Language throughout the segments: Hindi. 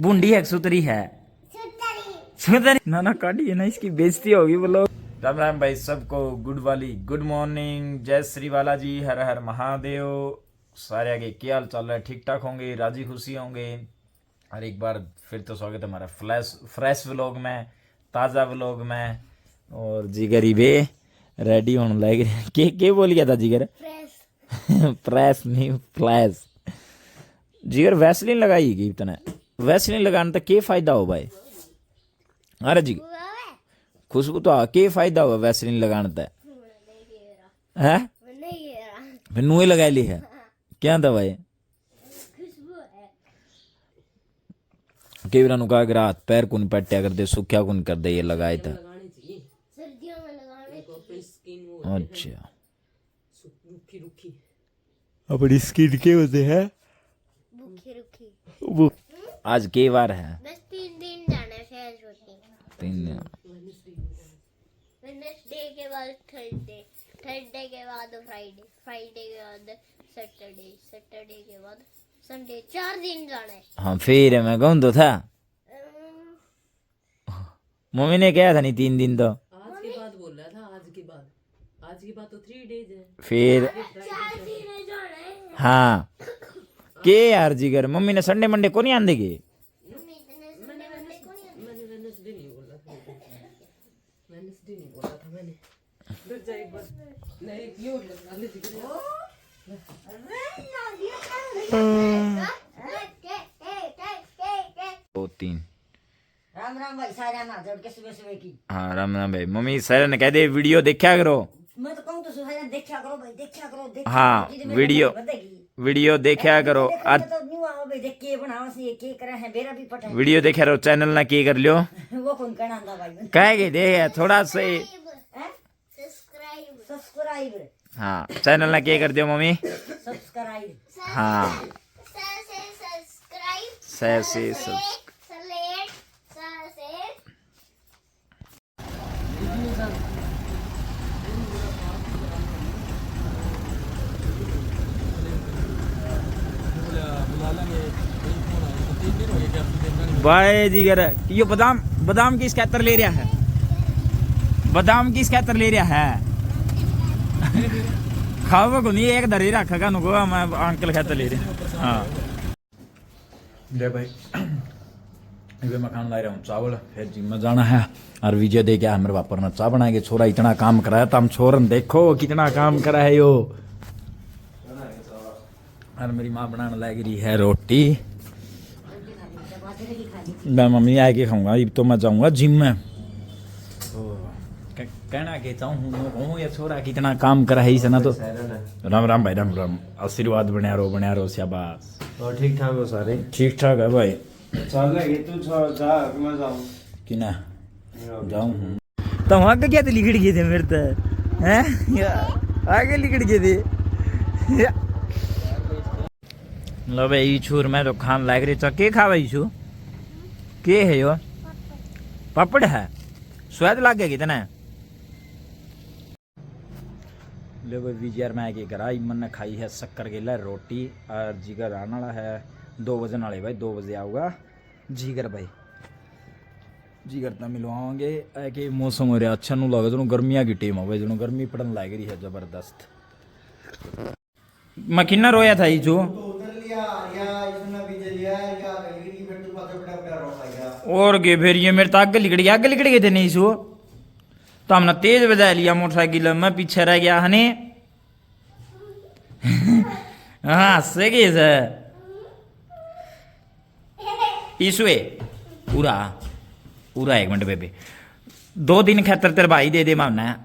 बूंदी है सुतरी है सुतरी ना काटी ना इसकी बेइज्जती होगी बोलो। राम राम भाई सबको, गुड मॉर्निंग, जय श्री बालाजी, हर हर महादेव। सारे आगे क्या हाल चल रहा है? ठीक ठाक होंगे, राजी खुशी होंगे। और एक बार फिर तो स्वागत है हमारा फ्रेश व्लॉग में, ताज़ा व्लॉग में। और जिगर ही बे रेडी होने लग रहे। के बोल गया था जिगर? फ्रेश नहीं फ्लैश। जिगर वैसलीन लगाई गई इतना? वैसलीन लगाने तक के फायदा हो भाई? अरे जी खुशबू तो के फायदा हुआ वैसलीन लगाने तक है? फिर नू ही लगा ली है क्या था भाई? कई बार कहा कि रात पैर कौन पट्टिया कर दे, सुख्या कौन कर दे, ये लगाए था। अच्छा अपनी स्किन के होते हैं आज के बार है? बस 3 दिन जाना है। 3 दिन। वेडनेसडे के बाद थर्सडे, थर्सडे के बाद फ्राइडे, फ्राइडे के बाद सैटरडे, सैटरडे के बाद संडे। 4 दिन जाना है। हाँ फिर मैं कहूँ तो था, मम्मी ने कहा था नहीं 3 दिन तो। आज के बाद बोल रहा था, आज के बाद तो 3 डेज है। फिर 4 दिन जाना है। हाँ के यार जिगर, मम्मी ने संडे मंडे को नहीं आने देगी? मैंने वेडनेसडे नहीं बोला था, वेडनेसडे नहीं बोला था मैंने। रुक जा एक बार, नहीं क्यों लगा ले जिगर। 2 3। राम राम भाई, सारा ना जोड़ के सुबह सुबह की। हाँ राम राम भाई। मम्मी सर ने कह दे वीडियो देखा करो। मैं तो कहूँ तो सुबह देखा करो भाई, देखा करो। हाँ वीडियो देखा करो। आज तो न्यू आओ भाई, देख के बनाओ से के करे है बेरा भी पटा। वीडियो देखा रहो, चैनल ना की कर लियो। वो कौन कहना था भाई? कहेगे दे थोड़ा से। सब्सक्राइब। हाँ चैनल ना की कर दियो मम्मी। सब्सक्राइब। हाँ सब्सक्राइब से भाई जिगर ये बादाम किस कहतर ले रहा है? बादाम किस कहतर ले रहा है? खाओ को नहीं, एक दरी रखेगा नुको, मैं अंकल कहतर ले रहा। हाँ ले भाई मैं खाना ला रहा हूँ चावल, फिर जिम में जाना है। और विजय दे क्या मेरे बापर ने चाय बनाएंगे। छोरा इतना काम कराया था, हम छोरन देखो कितना काम करा है यो। और मेरी माँ बनाने लग रही है रोटी। मैं मम्मी आके खाऊंगा, अब तो मैं जाऊंगा जिम में। तो कहना के चाहूँ ये छोरा कितना काम करा है इसने तो। राम राम भाई, राम राम। आशीर्वाद बना रहो शाबाश। और ठीक ठाक हो सारे? ठीक ठाक है भाई। चल रहे तू जा कि मैं जाऊं? कि ना जाऊं तो आगे क्या तो लिखड़ गए थे मेरे तो हैं, आगे लिखड़ गए थे। लो भाई छूर मैं तो खान लाग रही था। के खा भाई छू के है यो? पापड़ है, स्वाद लग गया कितना? ले भाई विजयर में आके करा मन ने खाई है शक्कर गिला रोटी। और जिगर आने वाला है 2 बजे वाले भाई, 2 बजे आऊगा जिगर भाई। जिगर तो मिलवाओगे के मौसम हो रहा अच्छा, नू लगे जो गर्मियाँ की टीम हो भाई, जो गर्मी पड़न लग रही है जबरदस्त। मैं किन्ना रोया था जो और गे फिर ये मेरे तो आगे लिकड़ गए थे नहीं सो, तो हमने तेज बजा लिया मोटरसाइकिल, मैं पीछे रह गया हने। हाँ से ईसुए पूरा 1 मिनट बेबे 2 दिन खातर तेरे भाई दे दे मामना है।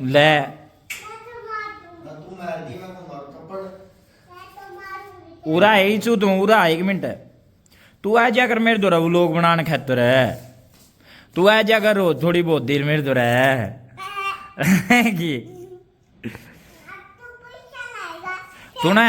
ले पूरा है चू तू पूरा 1 मिनट। तू आ जा कर मेरे द्वारा लोग बनाने खातर है। तू आ जा कर रोज थोड़ी बहुत देर मेरे द्वारा है कि तू ना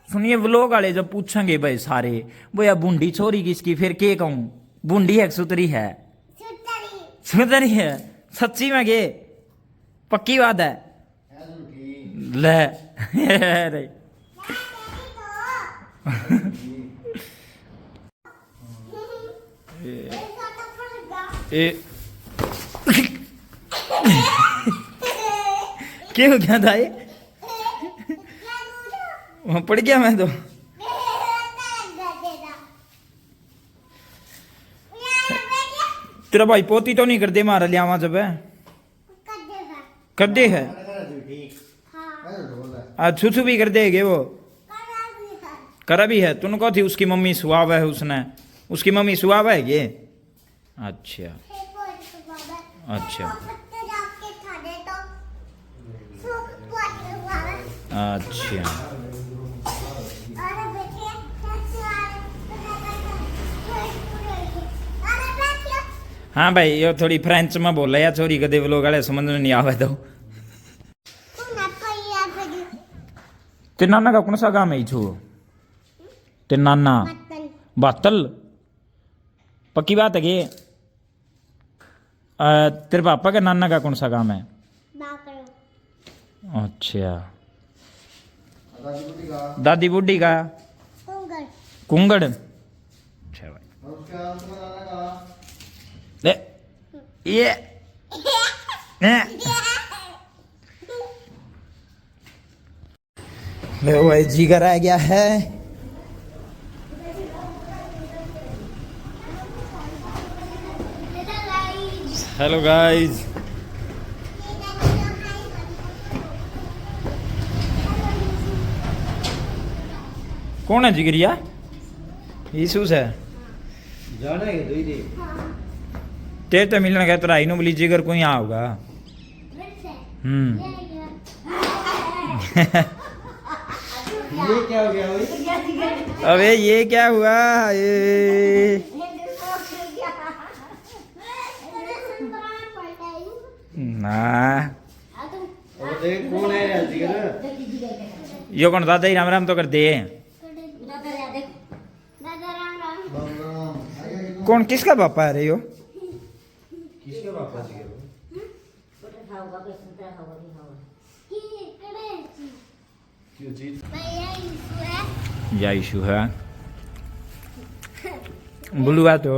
सुनिए व्लॉग वाले जब पूछेंगे भाई सारे भैया बूंदी छोरी किसकी, फिर के कहूं बूंदी है कि सुतरी है? सुतरी है। सच्ची में के पक्की बात है? ले अरे ए क्या हो गया था ये? वहां पड़ गया मैं तो। तेरा भाई पोती तो नहीं कर दे मारा लिया वहां जब कर दे है आज छुछू भी कर देगे वो करा भी है। तूने कहा थी उसकी मम्मी सुहाव है, उसने उसकी मम्मी सुहाव है ये। अच्छा अच्छा अच्छा हाँ भाई ये थोड़ी फ्रेंच में बोला या छोरी कदे लोग वाले समझ में नहीं आवे तो। तेरे नाना का कौन सा गाँव है छू? तेरे नाना बातल पक्की बात है कि तेरे पापा के नाना का कौन सा काम है? अच्छा दादी बुढ़ी का कुंगड़। अच्छा भाई ले ये ले भाई जीगर आ गया है। हेलो गाइस कौन है जिगरिया? यीशुस है जाना है दो ही दे। तेरे तो मिलने गया तेरा आई नो बोली जिगर कोई यहाँ होगा। ये क्या हो गया भाई? अबे ये क्या हुआ ये? ना और देख कौन है यार जिगर? यो कौन दादा ही राम राम तो कर दे। कौन किसका पापा है रे यो? किसके पापा जिगर? क्यों चीज? या इशू है बुलवा तो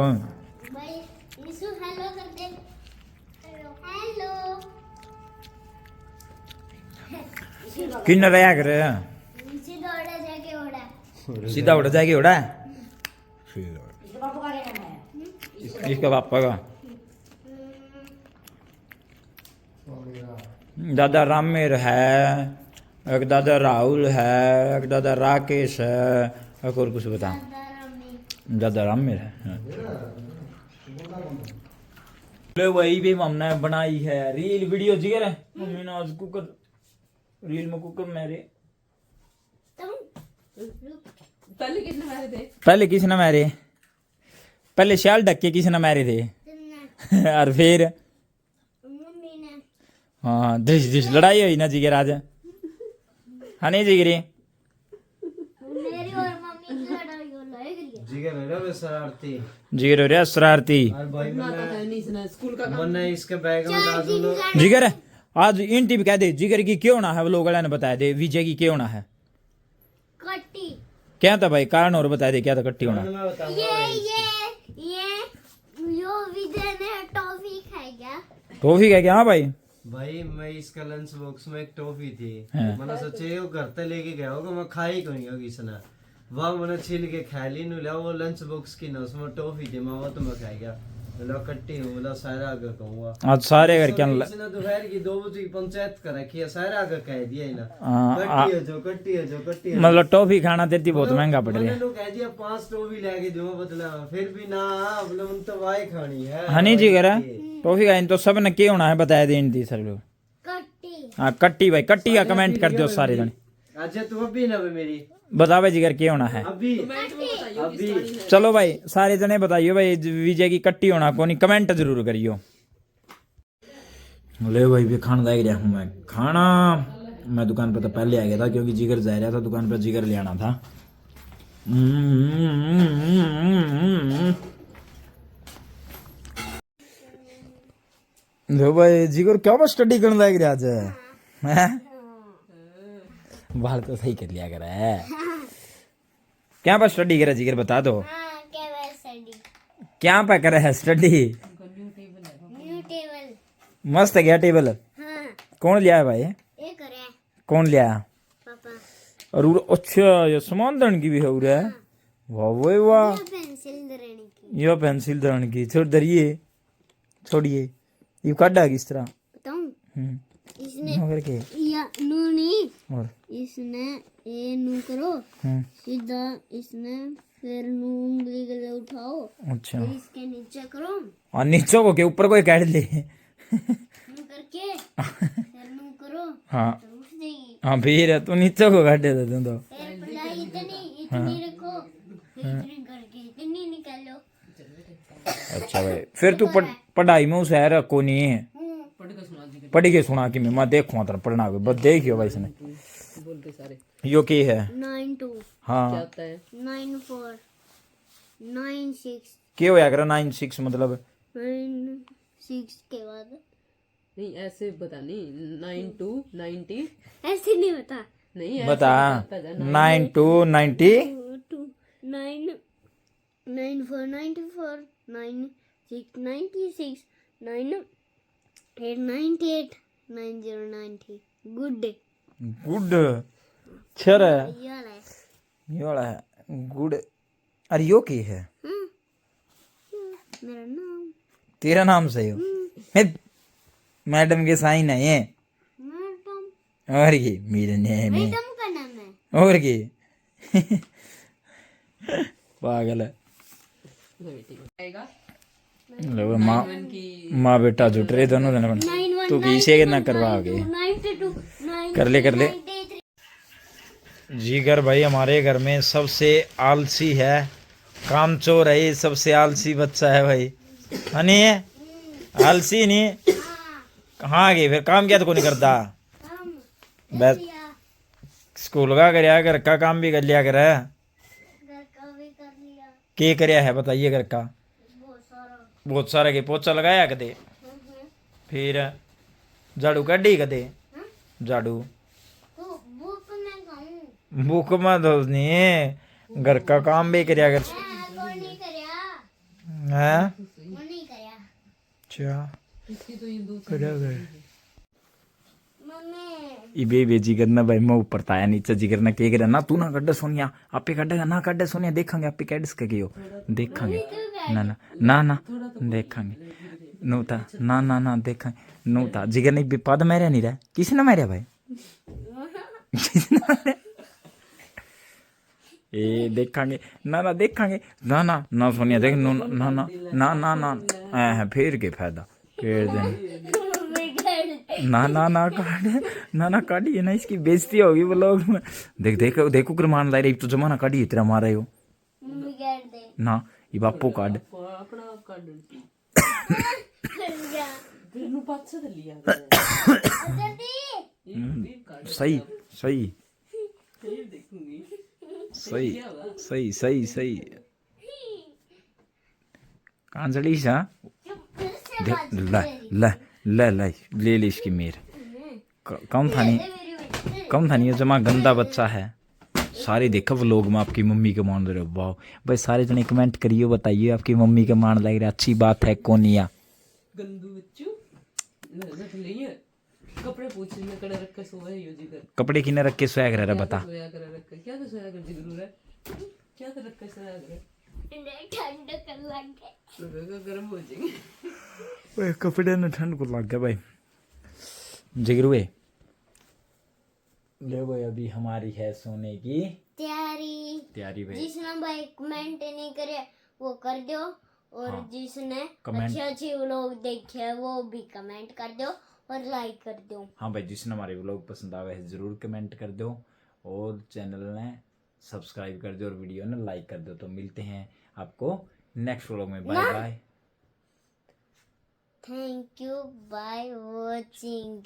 किन रहा करे सीधा उड़ जाएगी उड़ा इसका पापा का दादा रामेर है, एक दादा राहुल है, एक दादा राकेश है, एक और कुछ बता। दादा रामेर है। वही भी हमने बनाई है रील वीडियो जिगर है मम्मी ने आज कुकर रील में कुकर मेरे पहले किसने मारे थे? पहले किसने मारे? पहले शाल ढक के किसने मारे थे? और फिर हाँ दृश दृश लड़ाई हुई ना जिगर आज। हाँ नहीं जिगरी मेरी और मम्मी की लड़ाई हो रही है। जिगर है ना शरारती। जिगर हो रहा शरारती। और भाई नहीं स्कूल का मैंने इसके बैग में डाल दूं। जिगर आज इन टिप कह दे जिगर की क्यों ना है वो लोग ने बताया दे विजय की क्यों ना है कट्टी क्या था भाई कारण और बता दे क्या था कट्टी होना। मैं बताऊंगा ये यो विजय ने टॉफी खाई क्या? टॉफी क्या हाँ भाई भाई मैं इसका लंच बॉक्स में एक टॉफी थी। हाँ। मैंने सोचे वो घर तक लेके गया होगा, मैं खाई कोई होगी इसने। वह मैंने छील के खा ली नु लिया वो लंच बॉक्स की ना उसमें टॉफी थी। मैं वो तो मैं खा गया बोला कट्टी हूँ बोला सारा आगे कहूँगा आज सारे घर क्या इसने दोपहर की 2 बजे की पंचायत कर रखी है सारा आगे कह दिया इना हाँ, कट्टी है जो कट्टी है जो कट्टी है। मतलब टॉफी खाना देती बहुत महंगा पड़ रहा मैंने है। लोग कह दिया 5 टॉफी लेके दो बदला फिर भी ना बोले उन तो वाई खानी है। हनी जी कह रहा टॉफी खाई तो सब ने क्या होना है बताया देन थी सर लोग। कट्टी हाँ कट्टी भाई कट्टी का कमेंट कर दो सारे जने अच्छा तू अभी ना बे मेरी बतावे जिगर क्या होना है अभी अभी चलो भाई सारे जने बताइयो भाई विजय की कट्टी होना कौन कमेंट जरूर करियो। ले भाई भी खाना देख रहा हूँ मैं खाना मैं दुकान पर तो पहले आ गया था क्योंकि जिगर जा रहा था दुकान पर, जिगर ले आना था। लो भाई जिगर क्या बस स्टडी करने लग रहा है? बाल तो सही कर लिया कर है। क्या पर स्टडी करे जिगर बता दो, हाँ क्या वह स्टडी क्या पे करे है स्टडी? New table. मस्त है क्या टेबल? हाँ कौन लिया है भाई? ये करे कौन लिया? पापा। और अच्छा ये सामान धरने की भी है उरे? वाह वाह वाह, पेंसिल धरने की। ये पेंसिल धरने की। छोड़ धरिए, छोड़िए, ये काटा किस तरह? बताऊं? इसने मगर के या नू नहीं, और इसने ए नू करो सीधा, इसने फिर नू उंगली के उठाओ, अच्छा फिर इसके नीचे करो, और नीचे को के ऊपर कोई काट ले। नू करके फिर नू करो हाँ तो उठ जाएगी। हाँ फिर तू नीचे को काटे दे तू तो। फिर पढ़ाई इतनी रखो, फिर इतनी करके इतनी निकालो। अच्छा भाई फिर तू पढ़ाई में उस है को नहीं है? पढ़ के सुना कि मैं देखूँ तेरा पढ़ना को, बस देखियो भाई इसने बोल के सारे यो की है। 9 2 हाँ क्या होता है? 9 4 9 6 क्या होया करा 9 6 मतलब? 9 6 के बाद नहीं ऐसे बता, नहीं 9 2 90 ऐसे नहीं बता। नहीं बता 9 2 90 2 9 9 4 94 9 6 96 9 8 98 9 0 90 गुड। गुड छर है ये वाला है। ये वाला है गुड। अरे यो की है? मेरा नाम तेरा नाम सही हो? मैडम के साइन है ये। मैडम और ये मेरे नेम है। मैडम का नाम है। और की पागल है। आएगा लो माँ बेटा जुट रहे दोनों जने। तू किसे ना करवाओगे? 92 कर ले कर ले। जीगर भाई हमारे घर में सबसे आलसी है, कामचोर है, ये सबसे आलसी बच्चा है भाई। हनी आलसी नहीं कहाँ गई फिर? काम क्या तो नहीं करता? बस स्कूल का कर घर का काम भी कर लिया कर। घर का भी कर लिया के करया है बताइए घर का? बहुत सारा। बहुत सारा के पोछा लगाया कदे? फिर झाड़ू काढ़ी कदे? झाड़ू बुक में खाऊं। भूख में तो नहीं, घर का काम भी करया कर। कौन नहीं करया? हैं? कौन नहीं करया? अच्छा इसकी तो ये दो करया कर। मम्मी इबे बेजी करना भाई, मैं ऊपर ताया नीचे जिगर ना के करे ना तू ना कड्डे सोनिया आपे कड्डेगा ना कड्डे सोनिया देखेंगे आपे कैडस के कियो देखेंगे। ना ना ना ना देखेंगे नूता ना ना ना देखेंगे नूता जिगर नहीं पद मेरे नहीं रहा। किसने मारा भाई? किसने मारा? ए देखेंगे ना ना देखेंगे ना ना ना सोनिया देख ना ना ना ना ना ना है फिर के फायदा फिर दिन ना ना ना काट ना ना काटिए ना, इसकी बेइज्जती होगी वो लोग में। देख देखो देखो मान ला रही तो जमाना काटिए तेरा मारा हो मम्मी काट दे। ना ये बापू काट। अपना आप काट तेरे पास से लिया सही सही देखूंगी सही सही सही सही कहाँ चढ़ी सा? ला ला ला ला ले ले इसकी मेर। कम था नहीं ये जमा गंदा बच्चा है। सारे देखो लोग में आपकी मम्मी के मान रहे हो। वाह भाई सारे जने कमेंट करिए बताइए आपकी मम्मी के मान लग रहा अच्छी बात है कोनिया। गंदू बच्चू ले कपड़े पूछ रही है कड़े रख के सोया है यो जिगर। कपड़े किने रख के सोया कर बता? सोया कर रख के क्या तो सोया कर जिगर है क्या तो रख के सोया कर ठंड कर लग गए। गर्म हो जाएंगे। ओए कपड़े ने ठंड को लग गया भाई। जिगरुए ले भाई अभी हमारी है सोने की तैयारी भाई। जिसने भाई कमेंट नहीं करे वो कर दो, और हाँ, जिसने कमेंट- अच्छे अच्छे व्लॉग देखे वो भी कमेंट कर दो और लाइक कर दो। हाँ भाई जिसने हमारे व्लॉग पसंद आवे है जरूर कमेंट कर दो और चैनल ने सब्सक्राइब कर दो और वीडियो ने लाइक कर दो। तो मिलते हैं आपको नेक्स्ट व्लॉग में। Bye bye. Thank you by watching.